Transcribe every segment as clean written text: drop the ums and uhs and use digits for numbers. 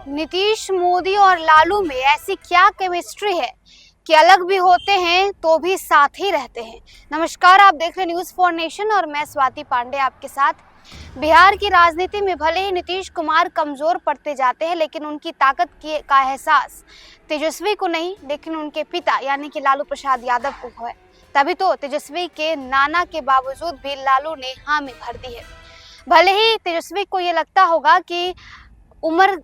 नीतीश, मोदी और लालू में ऐसी क्या केमिस्ट्री है कि अलग भी होते हैं तो भी साथ ही रहते हैं। नमस्कार, आप देख रहे हैं न्यूज़ फॉर नेशन और मैं स्वाति पांडे आपके साथ। बिहार की राजनीति में भले ही नीतीश कुमार कमजोर पड़ते जाते हैं, लेकिन उनकी ताकत का एहसास तेजस्वी को नहीं, लेकिन उनके पिता यानी कि लालू प्रसाद यादव को है। तभी तो तेजस्वी के नाना के बावजूद भी लालू ने हामी भर दी है। भले ही तेजस्वी को ये लगता होगा कि उम्र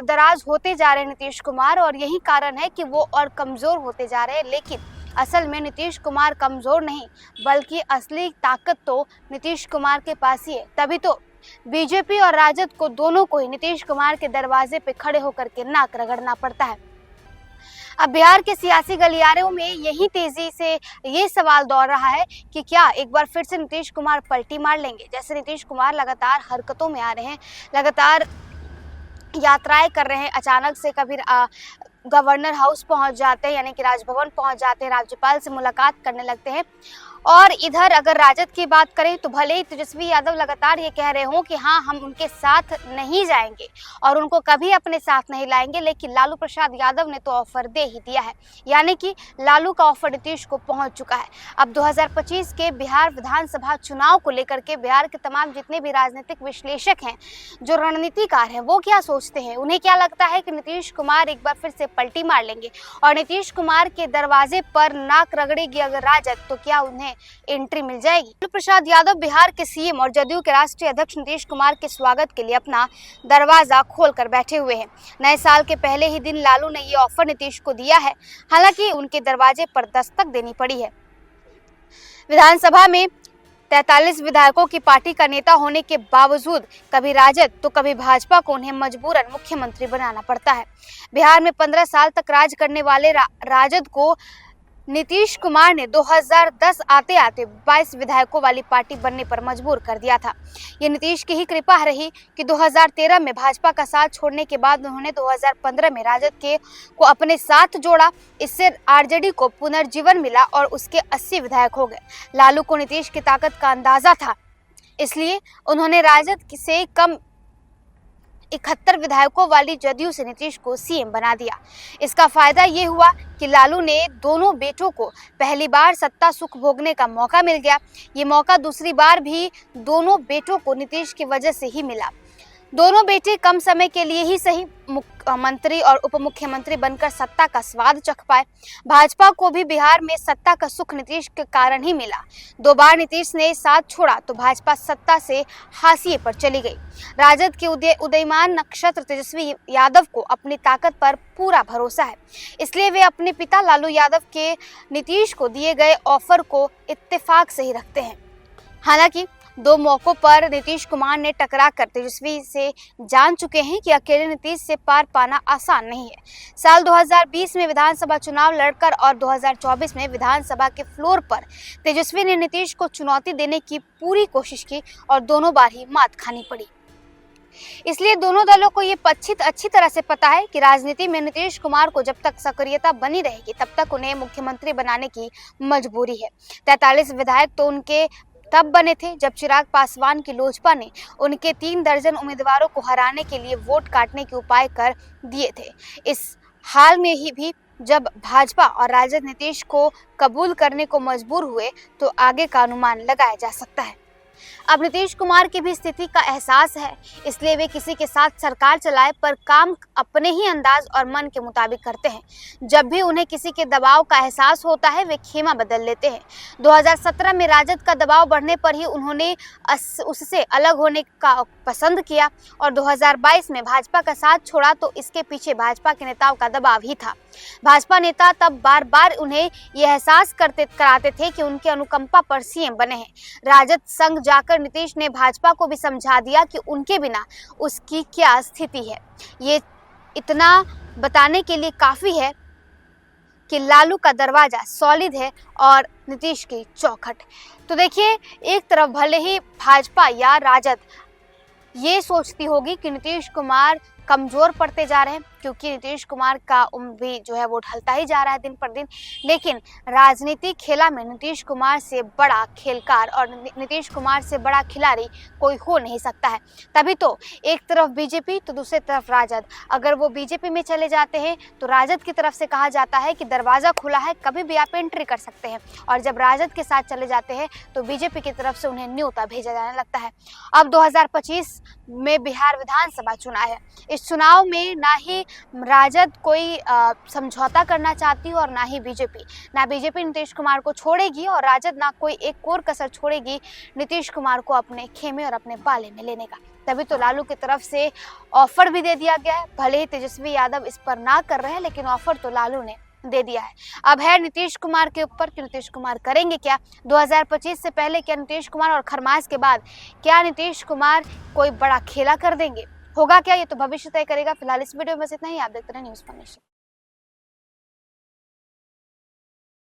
दराज होते जा रहे हैं नीतीश कुमार और यही कारण है कि वो और कमजोर होते जा रहे हैं, लेकिन असल में नीतीश कुमार कमजोर नहीं बल्कि असली ताकत तो नीतीश कुमार के पास ही है। तभी तो बीजेपी और राजद को दोनों को ही नीतीश कुमार के दरवाजे पे खड़े होकर के नाक रगड़ना पड़ता है। अब बिहार के सियासी गलियारों में यही तेजी से ये सवाल दौड़ रहा है कि क्या एक बार फिर से नीतीश कुमार पलटी मार लेंगे। जैसे नीतीश कुमार लगातार हरकतों में आ रहे हैं, लगातार यात्राएं कर रहे हैं, अचानक से कभी गवर्नर हाउस पहुंच जाते हैं यानी कि राजभवन पहुंच जाते हैं, राज्यपाल से मुलाकात करने लगते हैं। और इधर अगर राजद की बात करें तो भले ही तेजस्वी यादव लगातार ये कह रहे हों कि हाँ हम उनके साथ नहीं जाएंगे और उनको कभी अपने साथ नहीं लाएंगे, लेकिन लालू प्रसाद यादव ने तो ऑफर दे ही दिया है, यानी कि लालू का ऑफर नीतीश को पहुंच चुका है। अब 2025 के बिहार विधानसभा चुनाव को लेकर के बिहार के तमाम जितने भी राजनीतिक विश्लेषक हैं, जो रणनीतिकार हैं, वो क्या सोचते हैं, उन्हें क्या लगता है कि नीतीश कुमार एक बार फिर से पलटी मार लेंगे और नीतीश कुमार के दरवाजे पर नाक रगड़ेगी अगर राजद, तो क्या उन्हें एंट्री मिल जाएगी। लालू प्रसाद यादव बिहार के सीएम और जदयू के राष्ट्रीय अध्यक्ष नीतीश कुमार के स्वागत के लिए अपना दरवाजा खोलकर बैठे हुए हैं। नए साल के पहले ही दिन लालू ने ये ऑफर नीतीश को दिया है, हालांकि उनके दरवाजे पर दस्तक देनी पड़ी है। विधानसभा में 43 विधायकों की पार्टी का नेता होने के बावजूद कभी राजद तो कभी भाजपा को उन्हें मजबूरन मुख्यमंत्री बनाना पड़ता है। बिहार में 15 साल तक राज करने वाले राजद को नीतीश कुमार ने 2010 आते आते 22 विधायकों वाली पार्टी बनने पर मजबूर कर दिया था। ये नीतीश की ही कृपा रही कि 2013 में भाजपा का साथ छोड़ने के बाद उन्होंने 2015 में राजद को अपने साथ जोड़ा। इससे आरजेडी को पुनर्जीवन मिला और उसके 80 विधायक हो गए। लालू को नीतीश की ताकत का अंदाजा था, इसलिए उन्होंने राजद से कम 71 विधायकों वाली जदयू से नीतीश को सीएम बना दिया। इसका फायदा ये हुआ कि लालू ने दोनों बेटों को पहली बार सत्ता सुख भोगने का मौका मिल गया। ये मौका दूसरी बार भी दोनों बेटों को नीतीश की वजह से ही मिला। दोनों बेटे कम समय के लिए ही सही मुख्यमंत्री और उप मुख्यमंत्री बनकर सत्ता का स्वाद चख पाए। भाजपा को भी बिहार में सत्ता का सुख नीतीश के कारण ही मिला। 2 बार नीतीश ने साथ छोड़ा तो भाजपा सत्ता से हाशिए पर चली गई। राजद के उदयमान नक्षत्र तेजस्वी यादव को अपनी ताकत पर पूरा भरोसा है, इसलिए वे अपने पिता लालू यादव के नीतीश को दिए गए ऑफर को इत्तेफाक से ही रखते हैं। हालांकि 2 मौकों पर नीतीश कुमार ने टकरा कर तेजस्वी से जान चुके हैं कि अकेले नीतीश से पार पाना आसान नहीं है। साल 2020 में विधानसभा चुनाव लड़कर और 2024 में विधानसभा के फ्लोर पर तेजस्वी ने नीतीश को चुनौती देने की पूरी कोशिश की और दोनों बार ही मात खानी पड़ी। इसलिए दोनों दलों को ये अच्छी तरह से पता है कि राजनीति में नीतीश कुमार को जब तक सक्रियता बनी रहेगी तब तक उन्हें मुख्यमंत्री बनाने की मजबूरी है। 43 विधायक तो उनके तब बने थे जब चिराग पासवान की लोजपा ने उनके 3 दर्जन उम्मीदवारों को हराने के लिए वोट काटने के उपाय कर दिए थे। इस हाल में ही भी जब भाजपा और राजद नीतीश को कबूल करने को मजबूर हुए तो आगे का अनुमान लगाया जा सकता है। अब नीतीश कुमार की भी स्थिति का एहसास है, इसलिए वे किसी के साथ सरकार चलाए पर काम अपने ही अंदाज और मन के मुताबिक करते हैं। जब भी उन्हें किसी के दबाव का एहसास होता है वे खेमा बदल लेते हैं। 2017 में राजद का दबाव बढ़ने पर ही उन्होंने उससे अलग होने का पसंद किया और 2022 में भाजपा का साथ छोड़ा तो इसके पीछे भाजपा के नेताओं का दबाव ही था। भाजपा नेता तब बार बार उन्हें यह एहसास कराते थे कि उनके अनुकंपा पर सीएम बने हैं। राजद संग जाकर नीतीश ने भाजपा को भी समझा दिया कि उनके बिना उसकी क्या स्थिति है। ये इतना बताने के लिए काफी है कि लालू का दरवाजा सॉलिड है और नीतीश की चौखट। तो देखिए, एक तरफ भले ही भाजपा या राजद ये सोचती होगी कि नीतीश कुमार कमजोर पड़ते जा रहे हैं, क्योंकि नीतीश कुमार का उम्र भी जो है वो ढलता ही जा रहा है दिन पर दिन। लेकिन राजनीतिक खेला में नीतीश कुमार से बड़ा खेलकार और नीतीश कुमार से बड़ा खिलाड़ी कोई हो नहीं सकता है। तभी तो एक तरफ बीजेपी तो दूसरी तरफ राजद। अगर वो बीजेपी में चले जाते हैं तो राजद की तरफ से कहा जाता है कि दरवाज़ा खुला है, कभी भी आप एंट्री कर सकते हैं, और जब राजद के साथ चले जाते हैं तो बीजेपी की तरफ से उन्हें न्योता भेजा जाने लगता है। अब 2025 में बिहार विधानसभा चुनाव है। इस चुनाव में ना ही राजद कोई समझौता करना चाहती और ना ही बीजेपी। ना बीजेपी नीतीश कुमार को छोड़ेगी और राजद ना कोई एक और कसर छोड़ेगी नीतीश कुमार को अपने खेमे और अपने पाले में लेने का। तभी तो लालू की तरफ से ऑफर भी दे दिया गया है। भले ही तेजस्वी यादव इस पर ना कर रहे हैं, लेकिन ऑफर तो लालू ने दे दिया है। अब है नीतीश कुमार के ऊपर कि नीतीश कुमार करेंगे क्या 2025 से पहले। क्या नीतीश कुमार और खरमास के बाद क्या नीतीश कुमार कोई बड़ा खेला कर देंगे? होगा क्या, ये तो भविष्य तय करेगा। फिलहाल इस वीडियो में बस इतना ही। आप देखते रहे न्यूज़ फॉर नेशन।